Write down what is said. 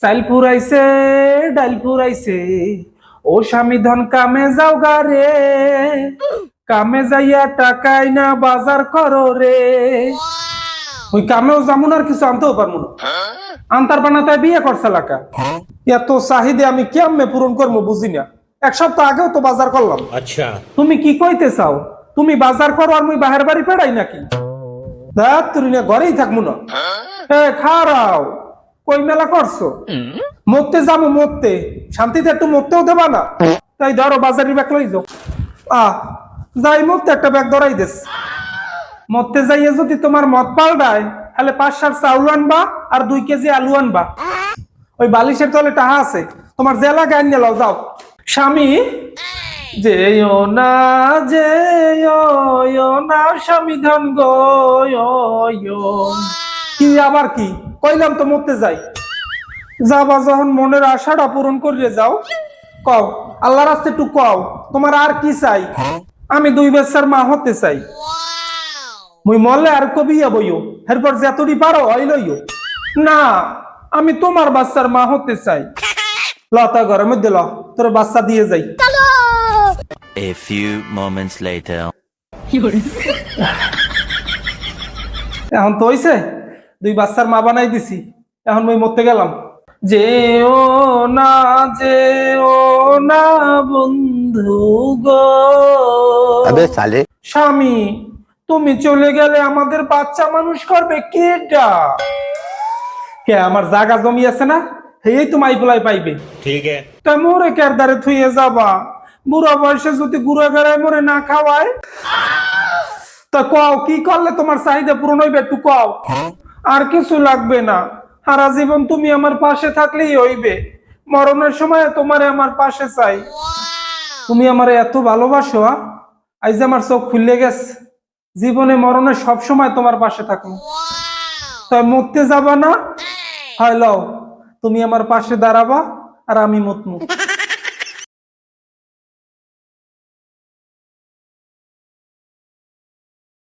চাইল ফুরাইছে ডাইল ফুরাইছে, ও স্বামী ধন কামে যাও গা রে, কামে যাইয়া টাকাই না বাজার করো রে। ওই কামেও যেমন আর কিছু আনতেও পারবো না, আনতার বানাতায় বিয়ে করছে লাকা। এত চাহিদা আমি কেমনে পূরণ করবো বুঝি না। এক সপ্তাহ আগেও তো বাজার করলাম। আচ্ছা তুমি কি কইতে চাও? তুমি বাজার করো আর মুই বাহির বাড়ি পেড়াই নাকি? দেখ তুই না ঘরেই থাকবো না। খারাও কই মেলা করছো? মরতে যাবো মরতে, শান্তিতে একটু মরতেও দেবা না। তাই ধরো বাজারি ব্যাগ লই যাও। যাই মরতে একটা ব্যাগ ধরাই দেস। মরতে যাইয়ে যদি তোমার মত পাল্টায় তাহলে 5-7 চাউল আনবা আর 2 কেজি আলু আনবা। ওই বালিশের তলে টাহা আছে, তোমার জেলা গান নিয়ে যাও। স্বামী যেও না যেও না স্বামী ধন গো। কি আবার কি কইলাম তো মরতে যাই। যাবা যখন মনের আশাটা পূরণ করিয়ে যাও। কও আল্লাহর রাস্তায় একটু কও তোমার আর কি চাই? আমি 2 বাচ্চার মা হতে চাই। মুই মরলে আর কবিয়া বইও, এরপর যতটি পারো ওই লইও। না আমি তোমার বাচ্চার মা হতে চাই। লতা ঘরের মধ্যে ল, তোর বাচ্চা দিয়ে যাই। A few moments later. এখন তো হইছে, 2 বাচ্চার মা বানাই দিছি। এখন মুই মরতে গেলাম। যেও না বন্ধু গো। স্বামী তুমি চলে গেলে আমাদের বাচ্চা মানুষ করবে কেডা? কে আমার জায়গা জমি আছে না, এই তো মাইপলাই পাইবে। ঠিক আছে তা মোরে কেরদারে থুইয়ে যাবা? বুড়া বয়সে যদি গুড়া গেড়ায় মরে না খাওয়ায়, তা কও কি করলে তোমার চাহিদা পূরণ হইবে একটু কও। আর কিছু লাগবে না, সারা জীবন তুমি আমার পাশে থাকলেই হইবে। মরণের সময় তোমারে আমার পাশে চাই। তুমি আমারে এত ভালোবাসো, আজ আমার চোখ খুলে গেছে। জীবনে মরণে সব সময় তোমার পাশে থাকবো। তাই মরতে যাবা না? হয় লও তুমি আমার পাশে দাঁড়াবা আর আমি মতমু।